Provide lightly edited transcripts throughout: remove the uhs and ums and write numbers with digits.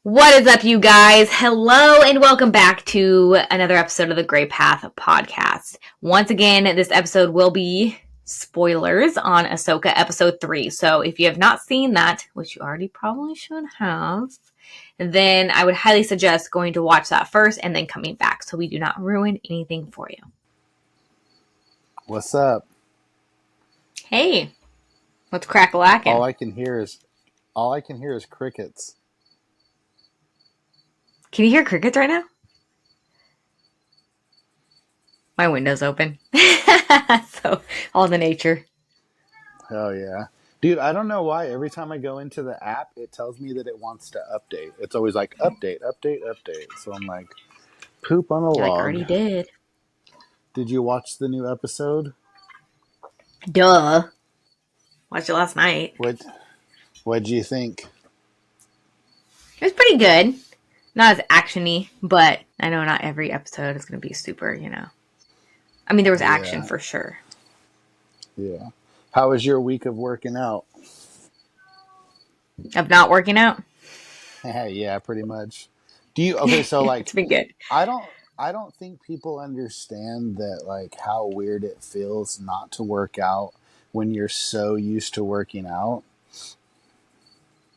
What is up, you guys? Hello, and welcome back to another episode of the Gray Path podcast. Once again, this episode will be spoilers on Ahsoka episode 3. So if you have not seen that, which you already probably should have, then I would highly suggest going to watch that first and then coming back so we do not ruin anything for you. What's up? Hey, what's crack-a-lackin'? All I can hear is crickets. Can you hear crickets right now? My window's open. So, all the nature. Hell yeah. Dude, I don't know why. Every time I go into the app, it tells me that it wants to update. It's always like, update. So I'm like, poop on a log. Like, already did. Did you watch the new episode? Duh. Watched it last night. What'd you think? It was pretty good. Not as action-y, but I know not every episode is going to be super, I mean, there was action for sure. Yeah. How was your week of working out? Of not working out? Yeah, pretty much. Okay, so like It's been good. I don't think people understand that, like, how weird it feels not to work out when you're so used to working out.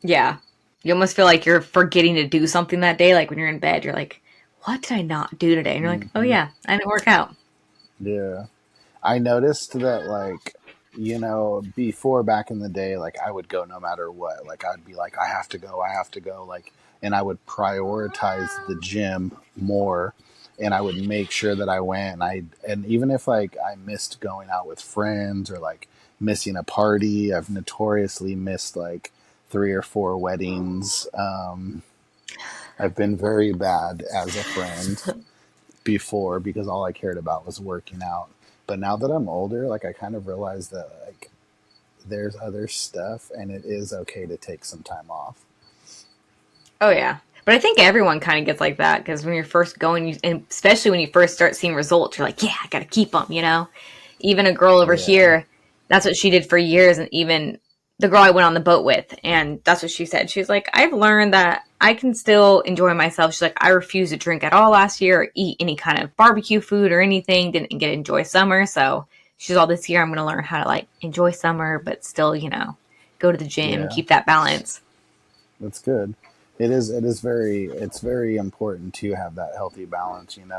Yeah. You almost feel like you're forgetting to do something that day. Like when you're in bed, you're like, what did I not do today? And you're like, oh yeah, I didn't work out. Yeah. I noticed that, like, before, back in the day, like, I would go no matter what. Like, I'd be like, I have to go, like, and I would prioritize the gym more, and I would make sure that I went, and even if, like, I missed going out with friends or, like, missing a party, I've notoriously missed, like, 3 or 4 weddings. I've been very bad as a friend before because all I cared about was working out. But now that I'm older, like, I kind of realize that, like, there's other stuff and it is okay to take some time off. Oh yeah. But I think everyone kind of gets like that because when you're first going, and especially when you first start seeing results, you're like, yeah, I got to keep them, Even a girl over here, that's what she did for years. And even the girl I went on the boat with, and that's what she said. She's like, I've learned that I can still enjoy myself. She's like, I refused to drink at all last year or eat any kind of barbecue food or anything. Didn't get to enjoy summer. So she's all, this year I'm going to learn how to, like, enjoy summer, but still, go to the gym and keep that balance. That's good. It's very important to have that healthy balance, and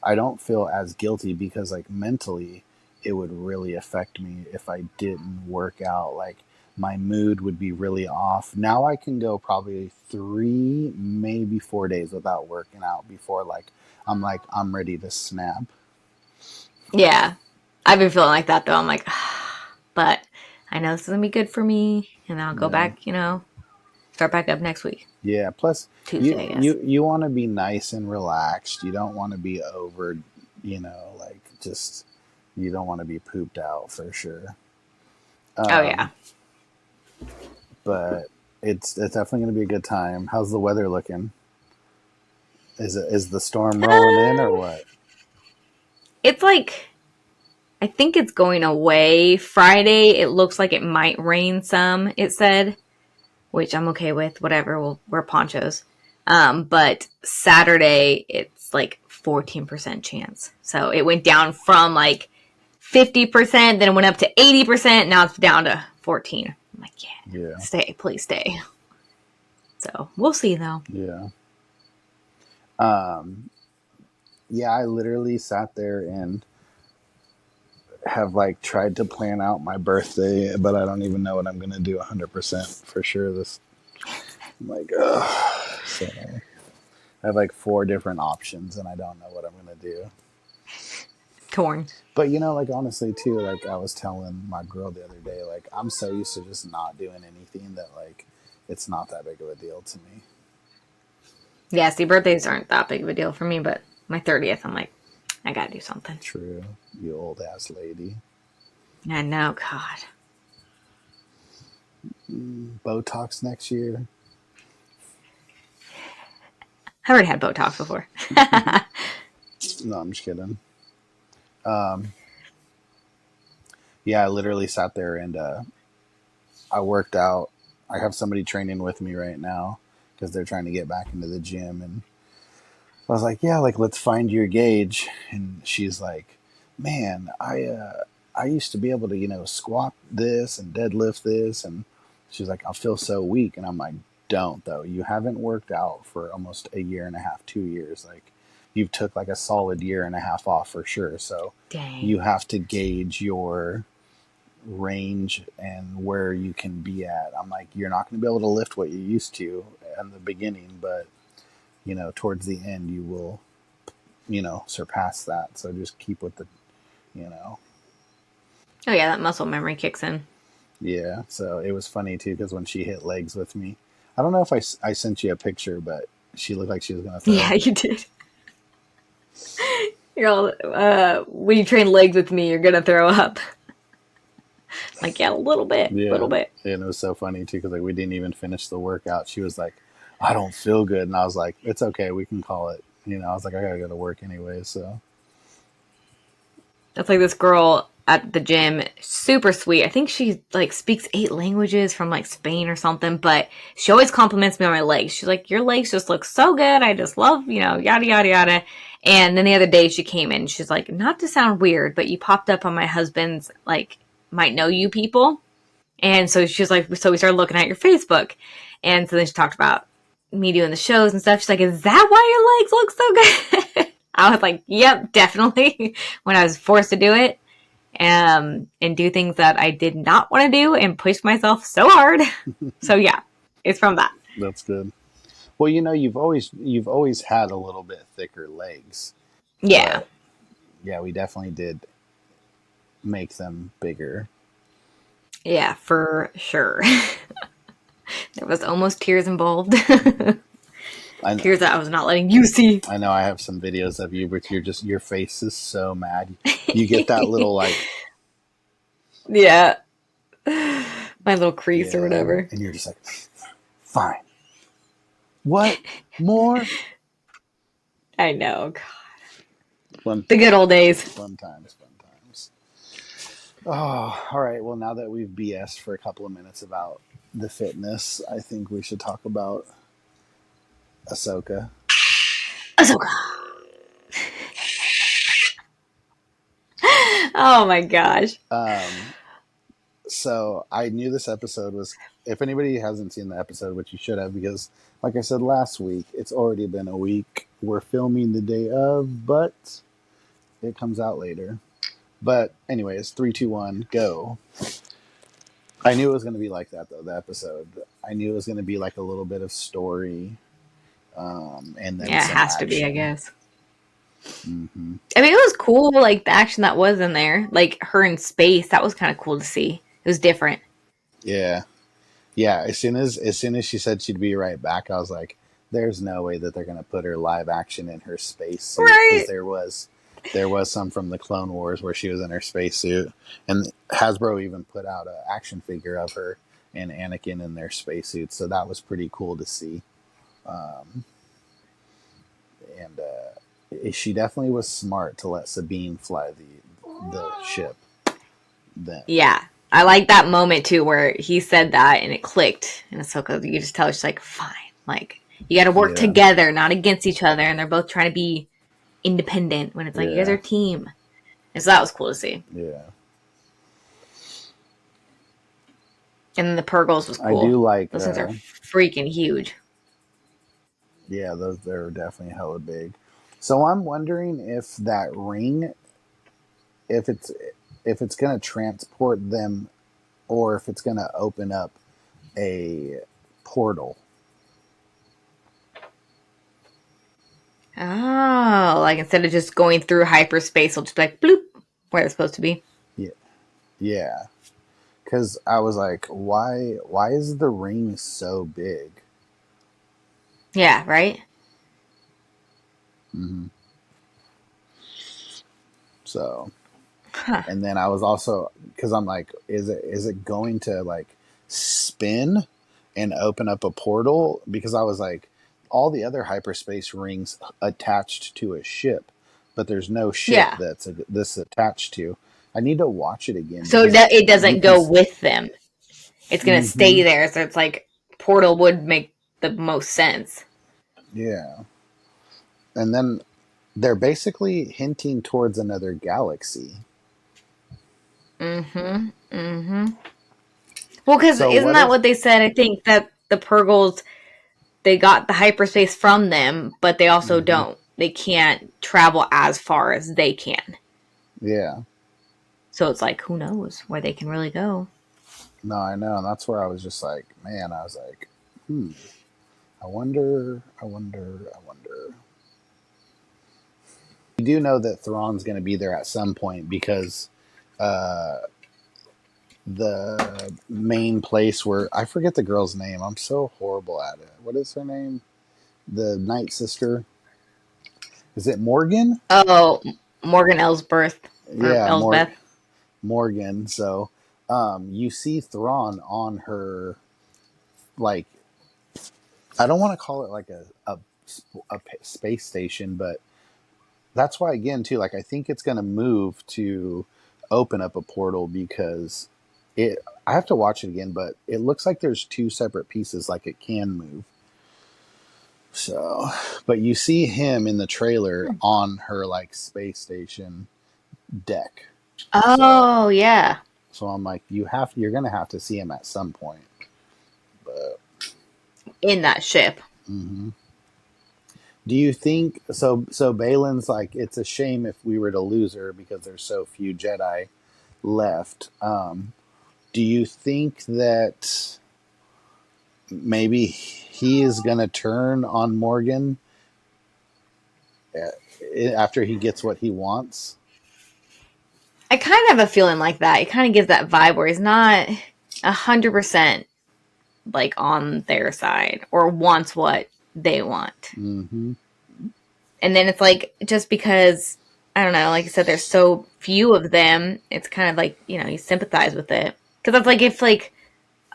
I don't feel as guilty because, like, mentally it would really affect me if I didn't work out. Like, my mood would be really off. Now I can go probably 3, maybe 4 days without working out before, like, I'm ready to snap. Yeah. I've been feeling like that though. I'm like, but I know this is going to be good for me. And I'll go back, start back up next week. Yeah. Plus, Tuesday, I guess. you want to be nice and relaxed. You don't want to be over, like, just, you don't want to be pooped out for sure. Oh yeah. But it's definitely going to be a good time. How's the weather looking? Is the storm rolling in or what? It's like, I think it's going away. Friday, it looks like it might rain some, it said, which I'm okay with. Whatever, we'll wear ponchos. But Saturday, it's like 14% chance. So it went down from like 50%, then it went up to 80%. Now it's down to 14. I'm like, yeah. Stay, please stay. So we'll see though. Yeah. Yeah, I literally sat there and have, like, tried to plan out my birthday, but I don't even know what I'm going to do 100% for sure. I'm like, ugh. So I have, like, 4 different options and I don't know what I'm going to do. Torn. But, like, honestly too, like, I was telling my girl the other day, like, I'm so used to just not doing anything that, like, it's not that big of a deal to me. Yeah, see, birthdays aren't that big of a deal for me, but my 30th, I'm like, I gotta do something. True. You old ass lady. I know, God. Botox next year. I already had Botox before. No, I'm just kidding. Yeah, I literally sat there and I worked out. I have somebody training with me right now because they're trying to get back into the gym, and I was like, yeah, like let's find your gauge. And she's like, man, I used to be able to, squat this and deadlift this, and she's like, I feel so weak, and I'm like, don't though. You haven't worked out for almost a year and a half, 2 years. Like you've took like a solid year and a half off for sure. So Dang. you have to gauge your range and where you can be at. I'm like, you're not going to be able to lift what you used to in the beginning, but towards the end you will, surpass that. So just keep with the, you know, Oh yeah, that muscle memory kicks in. yeah. So it was funny too because when she hit legs with me, I don't know if I sent you a picture, but she looked like she was going to throw Yeah, up. you did. You're all, when you train legs with me, you're gonna throw up. Like, yeah, a little bit, little Yeah. bit. And it was so funny too because like we didn't even finish the workout. She was like, I don't feel good. And I was like, it's okay. We can call it. I was like, I got to go to work anyway. So That's like this girl at the gym, super sweet. I think she like speaks 8 languages from like Spain or something, but she always compliments me on my legs. She's like, your legs just look so good. I just love, yada, yada, yada. And then the other day she came in, she's like, not to sound weird, but you popped up on my husband's, like, might know you people. And so she's like, so we started looking at your Facebook. And so then she talked about me doing the shows and stuff. She's like, is that why your legs look so good? I was like, yep, definitely. When I was forced to do it and do things that I did not want to do and push myself so hard. So yeah, it's from that. that's good. Well, you've always had a little bit thicker legs, Yeah. but yeah, we definitely did make them bigger. Yeah, for sure. There was almost tears involved. I Tears that I was not letting you see. I know I have some videos of you, but your face is so mad. You get that little like Yeah. My little crease or yeah, whatever. and you're just like, fine. What more? I know. God. Fun, The good old days. fun times, fun times. Oh, all right. Well, now that we've BS'd for a couple of minutes about the fitness, I think we should talk about Ahsoka. Ahsoka. Oh my gosh. Um, so I knew this episode was. If anybody hasn't seen the episode, which you should have, because like I said last week, it's already been a week. We're filming the day of, but it comes out later. But anyways, 3, 2, 1, go. I knew it was going to be like that though. The episode. I knew it was going to be like a little bit of story, and then Yeah, it some has to be, I action. guess. Mm-hmm. I mean, it was cool, like the action that was in there, like her in space. That was kind of cool to see. It was different, Yeah, yeah. As soon as she said she'd be right back, I was like, "There's no way that they're going to put her live action in her space suit," because right? there was some from the Clone Wars where she was in her space suit, and Hasbro even put out an action figure of her and Anakin in their space suits, so that was pretty cool to see. Um, and she definitely was smart to let Sabine fly the ship. Then, Yeah, I like that moment too, where he said that and it clicked. And Ahsoka, you just tell she's like, fine, like you got to work yeah, together, not against each other, and they're both trying to be independent. When it's like you guys are yeah, a team, and so that was cool to see. yeah. And then the Purgles was I cool. do like. Those things are freaking huge. Yeah, they're definitely hella big. So I'm wondering if that ring, if it's if it's gonna transport them, or if it's gonna open up a portal. Oh, like instead of just going through hyperspace, it'll just be like bloop where it's supposed to be. Yeah, yeah. Because I was like, why is the ring so big? Yeah, right. Mm-hmm. So, Huh. and then I was also because I'm like, is it going to like spin and open up a portal? Because I was like, all the other hyperspace rings attached to a ship, but there's no ship Yeah. that's this attached to. I need to watch it again So because it you doesn't can. go with them. It's gonna Mm-hmm. stay there, so it's like portal would make the most sense. Yeah. And then they're basically hinting towards another galaxy. Mm-hmm. Mm-hmm. Well, because So isn't what that if? what they said? I think that the Purgles, they got the hyperspace from them, but they also Mm-hmm. don't. They can't travel as far as they can. Yeah. So it's like, who knows where they can really go? No, I know. And that's where I was just like, man, I was like, hmm. I wonder. I wonder. I wonder. We do know that Thrawn's going to be there at some point because uh, the main place where I forget the girl's name. I'm so horrible at it. What is her name? The Night Sister. Is it Morgan? Oh, Morgan Elsbeth or Yeah, Elsbeth. Morgan. So you see Thrawn on her, like, I don't want to call it like a space station, but that's why, again, too, like, I think it's going to move to open up a portal because it, I have to watch it again, but it looks like there's two separate pieces, like it can move. So, but you see him in the trailer on her, like, space station deck. So, Oh yeah, so I'm like, you're gonna have to see him at some point. But in that ship. mm-hmm. Do you think so? So Balin's like, it's a shame if we were to lose her because there's so few Jedi left. Do you think that maybe he is gonna turn on Morgan after he gets what he wants? I kind of have a feeling like that. It kind of gives that vibe where he's not 100% like on their side or wants what they want. Mm-hmm. And then it's like just because I don't know, like I said, there's so few of them. It's kind of like you sympathize with it because that's like if like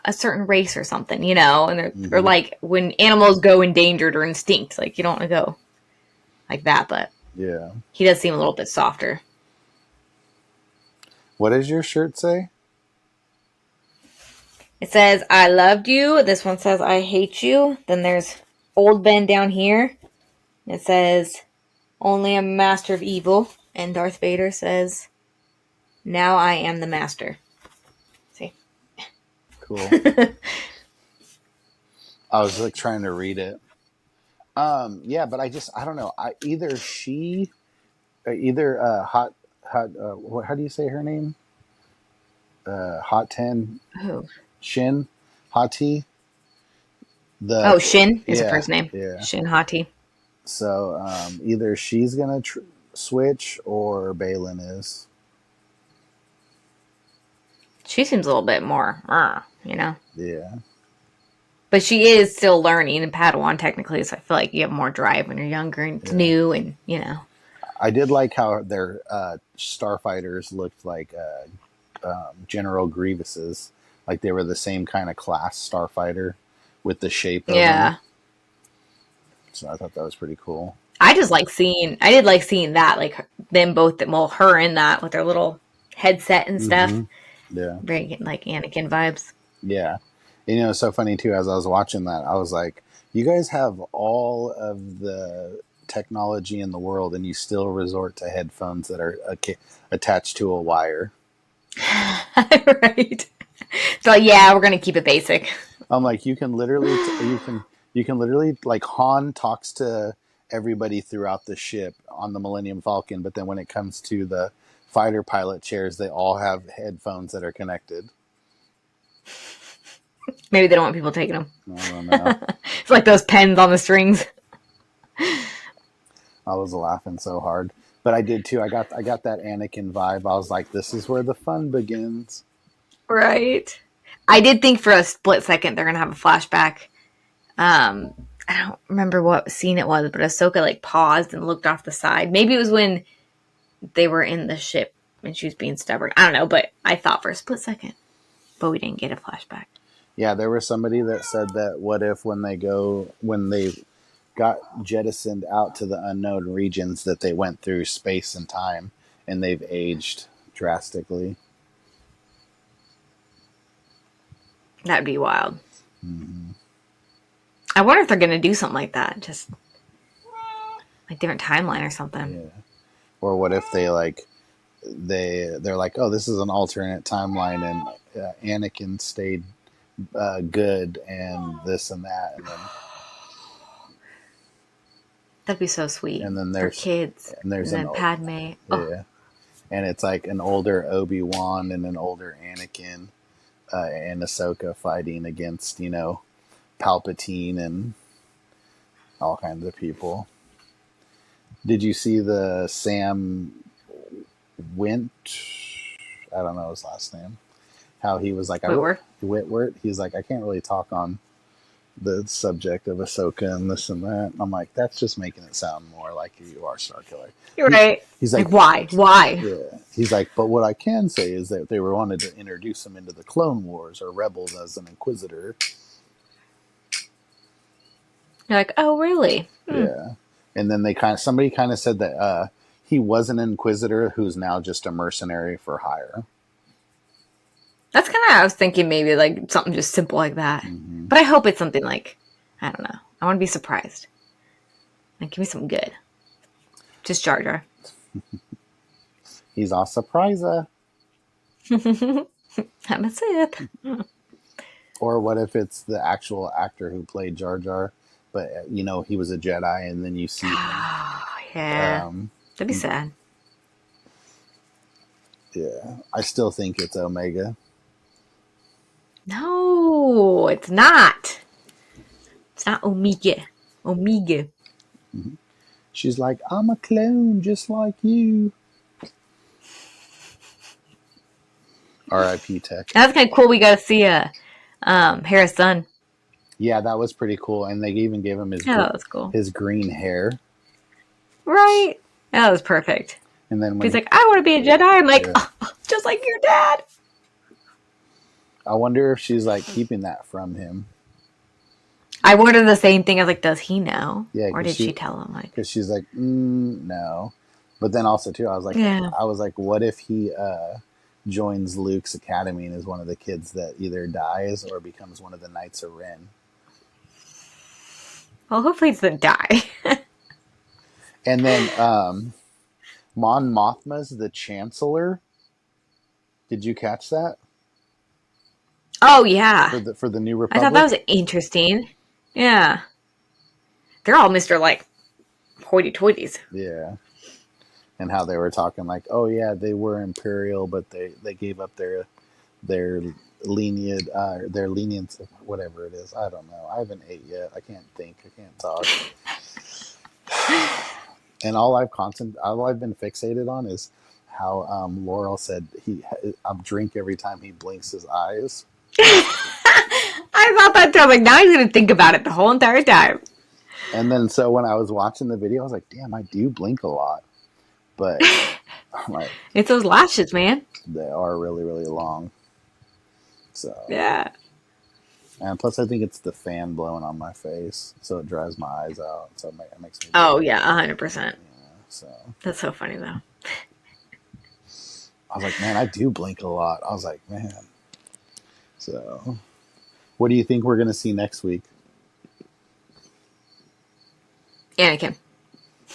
a certain race or something, and or Mm-hmm. like when animals go endangered or extinct, like you don't want to go like that. But Yeah. he does seem a little bit softer. What does your shirt say? It says I loved you. This one says I hate you. Then there's old Ben down here. It says only a master of evil, and Darth Vader says now I am the master. See. Cool. I was like trying to read it. Yeah, but I don't know. Either hot. How do you say her name? Hot 10 Oh. Shin Hati. The Oh, Shin is her yeah, first name. yeah. Shin Hati. So either she's gonna switch or Balin is. She seems a little bit more. Yeah, But she is still learning in Padawan technically, so I feel like you have more drive when you're younger and it's yeah. new and. I did like how their starfighters looked like General Grievous's. Like they were the same kind of class starfighter with the shape of them. Yeah. So I thought that was pretty cool. I did like seeing that, like them both, well, her in that with their little headset and Mm-hmm. stuff. Yeah. Very like Anakin vibes. Yeah. And, it's so funny too. As I was watching that, I was like, "You guys have all of the technology in the world, and you still resort to headphones that are attached to a wire." Right. So yeah, we're gonna keep it basic. I'm like, you can literally, like, Han talks to everybody throughout the ship on the Millennium Falcon, but then when it comes to the fighter pilot chairs, they all have headphones that are connected. Maybe they don't want people taking them. I don't know. It's like those pens on the strings. I was laughing so hard, but I did too. I got that Anakin vibe. I was like, this is where the fun begins. Right. I did think for a split second they're gonna have a flashback. I don't remember what scene it was, but Ahsoka like paused and looked off the side. Maybe it was when they were in the ship and she was being stubborn. I don't know, but I thought for a split second, but we didn't get a flashback. Yeah, there was somebody that said that what if when they got jettisoned out to the unknown regions that they went through space and time and they've aged drastically. That'd be wild. Mm-hmm. I wonder if they're gonna do something like that, just like different timeline or something. Yeah. Or what if they like they're like, oh, this is an alternate timeline, and Anakin stayed good, and this and that, That'd be so sweet and then for there's kids. and there's And an then Padme. Oh, yeah, and it's like an older Obi-Wan and an older Anakin, and Ahsoka fighting against Palpatine and all kinds of people. Did you see the Sam Wint? I don't know his last name. How he was like, I wait, really where? Whitworth. He's like, I can't really talk on the subject of Ahsoka and this and that. And I'm like, that's just making it sound more like you are Star Killer. You're He, right. he's Like, like, why? Why? yeah. He's like, but what I can say is that they were wanted to introduce him into the Clone Wars or Rebels as an Inquisitor. You're like, oh, really? Yeah. And then somebody kind of said that he was an Inquisitor who's now just a mercenary for hire. That's kind of, I was thinking maybe like something just simple like that. Mm-hmm. But I hope it's something like, I don't know. I want to be surprised. Like, give me something good. Just Jar Jar. He's a surpriser. I'm a Sith. Or what if it's the actual actor who played Jar Jar, but he was a Jedi, and then you see him. Yeah. That'd be sad. Yeah, I still think it's Omega. No, it's not. It's not Omega. Omega. Mm-hmm. She's like, I'm a clone just like you. R.I.P. Tech. That's kind of cool. We got to see Hera's son. Yeah, that was pretty cool, and they even gave him That was cool. his green hair. Right. That was perfect. And then when he's like, I want to be a Jedi. I'm like, oh, just like your dad. I wonder if she's like keeping that from him. I wondered the same thing. I was like, does he know? Yeah, or did she tell him? Like, because she's like, no. But then also too, I was like, what if he joins Luke's academy and is one of the kids that either dies or becomes one of the Knights of Ren? Well, hopefully he doesn't die. And then Mon Mothma's the Chancellor. Did you catch that? Oh yeah, For the New Republic. I thought that was interesting. Yeah, they're all Mr. like hoity-toities. Yeah, and how they were talking like, oh yeah, they were Imperial, but they gave up their lenience, whatever it is. I don't know. I haven't ate yet. I can't think. I can't talk. And all I've been fixated on is how Laurel said I drink every time he blinks his eyes. I thought that too. I was like, now he's gonna think about it the whole entire time. And then so when I was watching the video, I was like, damn, I do blink a lot. But I'm like, it's those lashes, man. They are really, really long. So yeah. And plus, I think it's the fan blowing on my face, so it dries my eyes out. So it makes me. Oh yeah, 100%. So that's so funny though. I was like, man, I do blink a lot. I was like, man. So, what do you think we're gonna see next week? Anakin.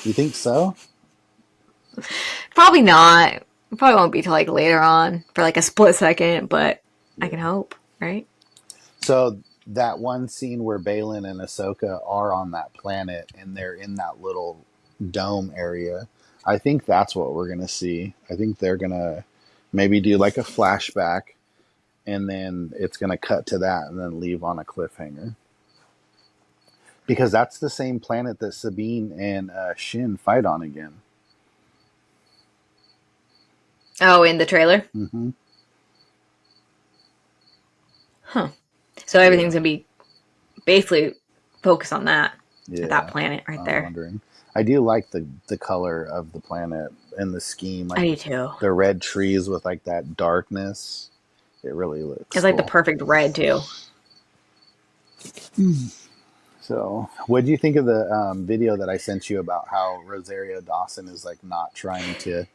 You think so? Probably not. It probably won't be till like later on for like a split second, but I can hope, right? So that one scene where Baylan and Ahsoka are on that planet and they're in that little dome area, I think that's what we're gonna see. I think they're gonna maybe do like a flashback, and then it's gonna cut to that and then leave on a cliffhanger. Because that's the same planet that Sabine and Shin fight on again. Oh, in the trailer? Mm-hmm. Huh. So everything's going to be basically focused on that. Yeah. That planet right there. Wondering. I do like the color of the planet and the scheme. Like, I do too. The red trees with like that darkness. It really looks It's cool. Like the perfect red too. So, what do you think of the video that I sent you about how Rosario Dawson is like not trying to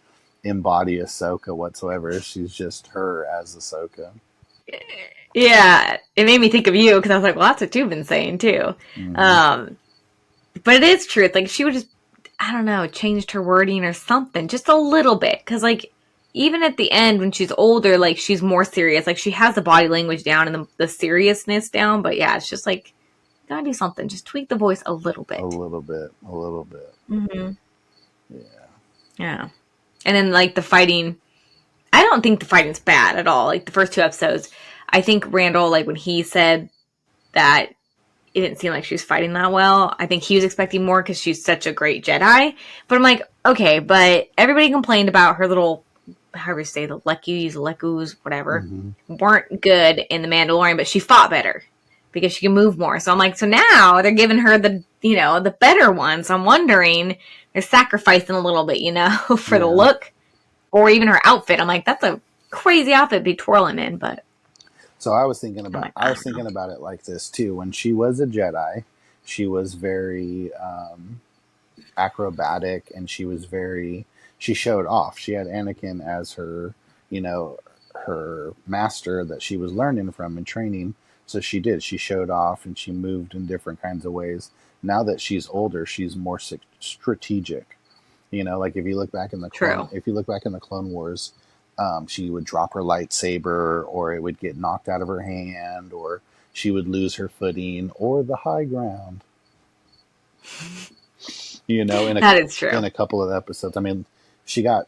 embody Ahsoka whatsoever? She's just her as Ahsoka. Yeah, it made me think of you because I was like, well, that's what you've been saying too. Mm-hmm. Um, but it is true. It's like she would just, I don't know, changed her wording or something just a little bit. Because like even at the end when she's older, like she's more serious. Like she has the body language down and the seriousness down. But yeah, it's just like gotta do something. Just tweak the voice a little A bit. little bit, a little bit. Mm-hmm. Yeah. Yeah, and then like the fighting. I don't think the fighting's bad at all. Like the first two episodes, I think Randall, like when he said that it didn't seem like she was fighting that well. I think he was expecting more because she's such a great Jedi. But I'm like, okay, but everybody complained about her little, however you say, the Lecus, whatever, Mm-hmm. weren't good in The Mandalorian, but she fought better because she can move more. So I'm like, so now they're giving her the, the better one. So I'm wondering, they're sacrificing a little bit, for the Yeah. look or even her outfit. I'm like, that's a crazy outfit to be twirling in, but So I'm like, I I was don't know. thinking about it like this too. When she was a Jedi, she was very acrobatic, and she showed off. She had Anakin as her, you know, her master that she was learning from and training. So she showed off and she moved in different kinds of ways. Now that she's older, she's more strategic. Like True. if you look back in the Clone Wars, she would drop her lightsaber, or it would get knocked out of her hand, or she would lose her footing or the high ground. In a That is true. couple of episodes. I mean, she got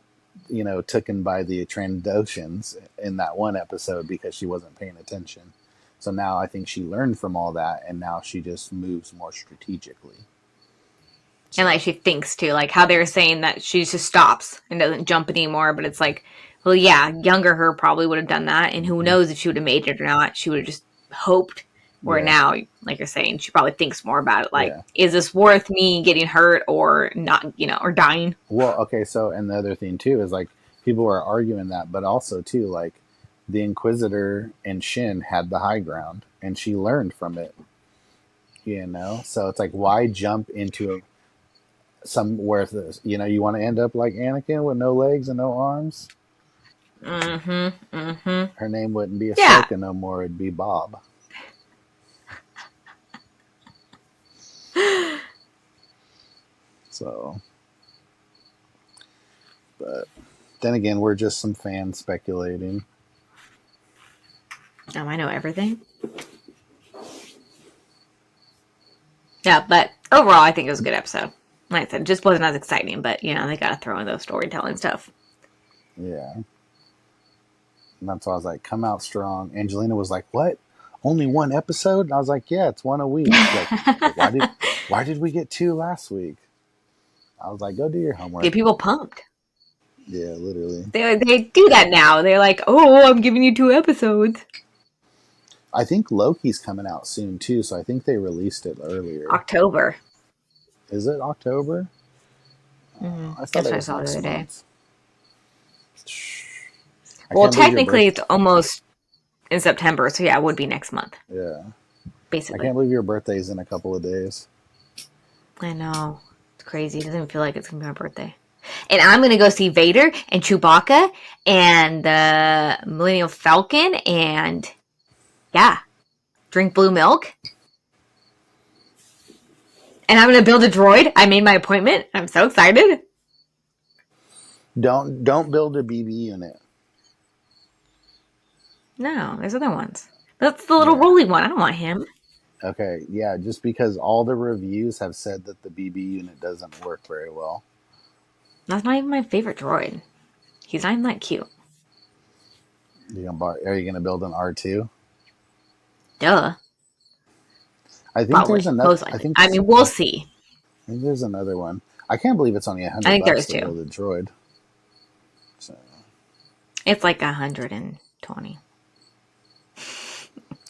taken by the Trandoshans in that one episode because she wasn't paying attention. So now I think she learned from all that, and now she just moves more strategically. And like So she thinks too, like how they were saying that she just stops and doesn't jump anymore. But it's like, well, yeah, younger her probably would have done that, and who mm-hmm. knows if she would have made it or not. She would have just hoped. Where Yeah, now, like you're saying, she probably thinks more about it. Like, yeah. is this worth me getting hurt or not? Or dying? Well, okay. So, and the other thing too is like people are arguing that, but also too like the Inquisitor and Shin had the high ground, and she learned from it. So it's like, why jump into somewhere this? You want to end up like Anakin with no legs and no arms. Mm-hmm. Mm-hmm. Her name wouldn't be Yeah. Ahsoka no more; it'd be Bob. So, but then again, we're just some fans speculating. I know everything. Yeah, but overall, I think it was a good episode. Like I said, it just wasn't as exciting, but they got to throw in those storytelling stuff. Yeah, and that's why I was like, "Come out strong." Angelina was like, "What? Only one episode?" And I was like, "Yeah, it's one a week." She's like, "Well, why did we get two last week?" I was like, "Go do your Get homework." people pumped. Yeah, literally. They do that now. They're like, oh, I'm giving you 2 episodes. I think Loki's coming out soon too, so I think they released it earlier. October. Is it October? Mm-hmm. I thought That's it what I was saw the next other day. month. I Well, can't believe your birth. technically, it's almost in September, so yeah, it would be next month, Yeah, I basically. can't believe your birthday's in a couple of days. I know. It's crazy. It doesn't even feel like it's going to be my birthday. And I'm going to go see Vader and Chewbacca and the Millennial Falcon and, yeah, drink blue milk. And I'm going to build a droid. I made my appointment. I'm so excited. Don't build a BB unit. No, there's other ones. That's the little Yeah. roly one. I don't want him. Okay. Yeah. Just because all the reviews have said that the BB unit doesn't work very well. That's not even my favorite droid. He's not even that cute. Are you gonna build an R2? Duh. I think there's Probably. another. Most likely. I mean, we'll see. I think there's another one. I can't believe it's only I think there $100 is to too. build a droid. So It's like 120.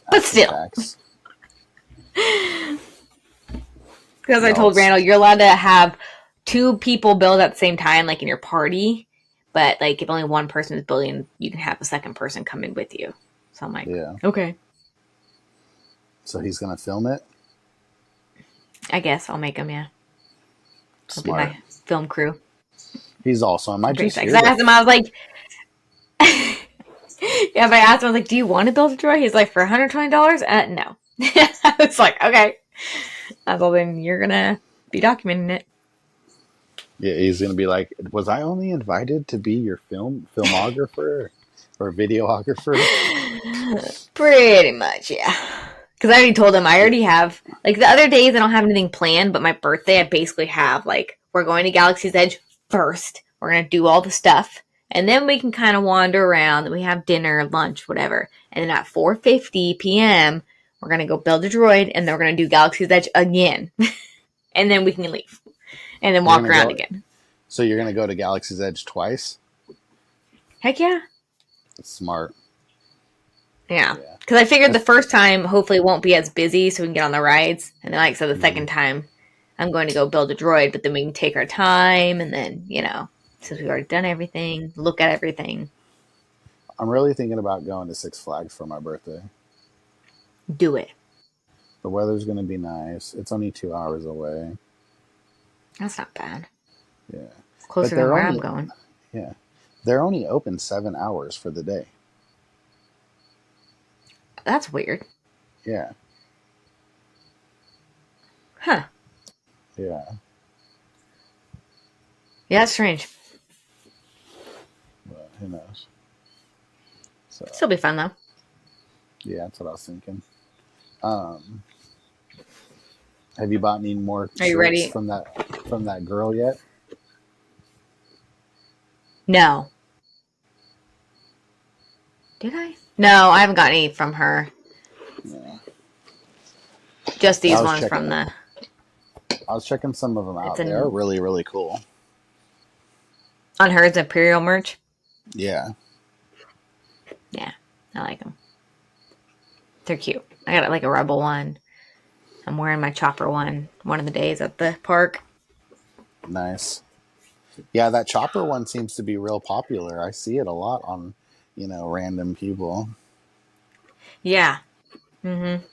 But after still. tax. Because I Y'all, told Randall, you're allowed to have 2 people build at the same time, like in your party. But like if only one person is building, you can have a second person come in with you. So I'm like, yeah. okay. So he's gonna film it. I guess I'll make him, yeah. He'll be Smart. my film crew. He's also. Am I I'm pretty just excited. here Because I to? asked him, I was like, Yeah, but I asked him, I was like, do you want to build a droid? He's like, for $120? No. I was like, okay. Well, then you're going to be documenting it. Yeah, he's gonna be like, "Was I only invited to be your filmographer or videographer?" Pretty much, yeah. Because I already told him I already have, like, the other days I don't have anything planned, but my birthday I basically have, like, we're going to Galaxy's Edge first. We're going to do all the stuff. And then we can kind of wander around. Then we have dinner, lunch, whatever. And then at 4:50 p.m., we're going to go build a droid, and then we're going to do Galaxy's Edge again. And then we can leave. And then You're walk gonna around go. again. So you're gonna go to Galaxy's Edge twice. Heck yeah. That's smart. Yeah. Yeah. Because I figured the That's, first time hopefully it won't be as busy so we can get on the rides. And then, like I said, the mhm. second time I'm going to go build a droid, but then we can take our time and then, since we've already done everything, look at everything, I'm really thinking about going to Six Flags for my birthday. do it. The weather's gonna be nice. It's only 2 hours away. That's not bad. Yeah, but Closer than they're where I'm only going. yeah they're only open 7 hours for the day. That's weird. Yeah, Huh. yeah. Yeah, that's strange. But who knows? So Still be fun, though. yeah, that's what I was thinking. Um, have you bought any more Are you shirts ready? from that girl yet? No. Did I? No, I haven't got any from her. Yeah. Just I these was ones checking. from the. I was checking some of them It's out. They are an. really really cool. On hers, Imperial merch. Yeah. Yeah, I like them. They're cute. I got like a Rebel one. I'm wearing my Chopper one of the days at the park. Nice. Yeah, that chopper one seems to be real popular. I see it a lot on, random people. Yeah. Mm-hmm.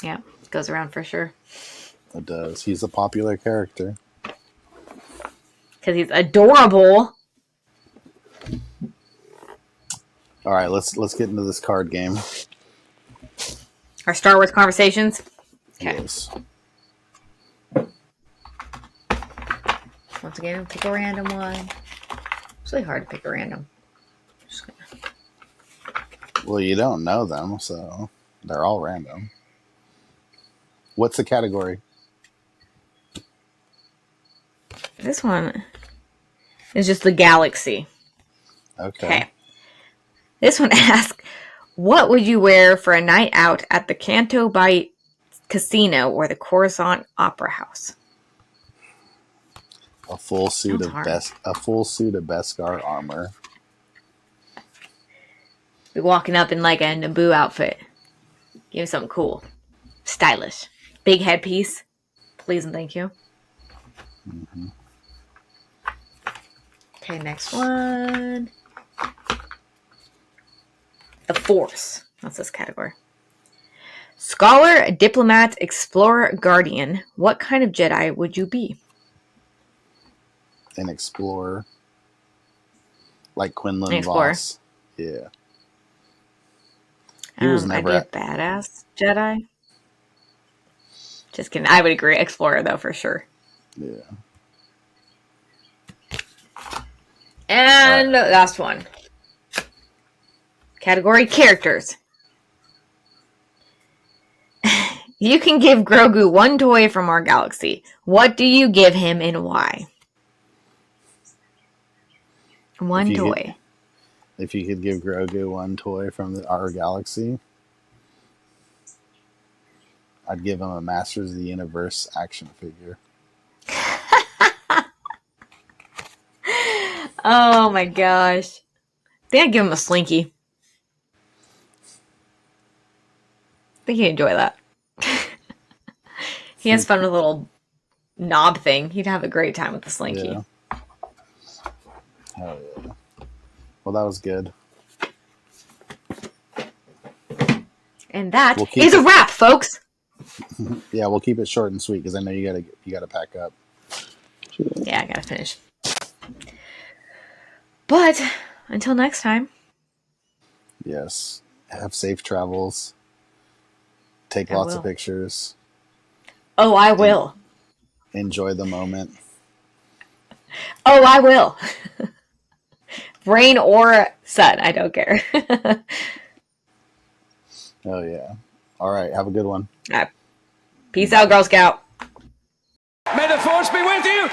Yeah. Goes around for sure. It does. He's a popular character. Because he's adorable. All right, let's get into this card game. Our Star Wars conversations. Okay. Yes. Once again, pick a random one. It's really hard to pick a random. Just gonna... Well, you don't know them, so they're all random. What's the category? This one is just the galaxy. Okay. Okay. This one asks, what would you wear for a night out at the Canto Bight Casino or the Coruscant Opera House? A full suit Sounds of hard. Beskar armor. Be walking up in like a Naboo outfit. Give me something cool. Stylish. Big headpiece. Please and thank you. Mm-hmm. Okay, next one. The Force. What's this category? Scholar, diplomat, explorer, guardian. What kind of Jedi would you be? An explorer. Like Quinlan An explorer. Voss. Yeah. He was I'd never be a at. badass Jedi. Just kidding. I would agree. Explorer, though, for sure. Yeah. And last one. Category characters. You can give Grogu one toy from our galaxy. What do you give him and why? One toy. If you could give Grogu one toy from our galaxy, I'd give him a Masters of the Universe action figure. Oh my gosh. I think I'd give him a slinky. I think he'd enjoy that. He has fun with a little knob thing. He'd have a great time with the slinky. Yeah. Hell yeah. Well, that was good. And that is a wrap, folks. Yeah, we'll keep it short and sweet because I know you gotta pack up. Yeah, I gotta finish. But until next time. Yes. Have safe travels. Take I lots of will. pictures. Oh, I And will. enjoy the moment. Oh, I will. Rain or sun, I don't care. All Oh yeah. All right. Have a good one. right. Peace out, Bye. Girl Scout. May the force be with you.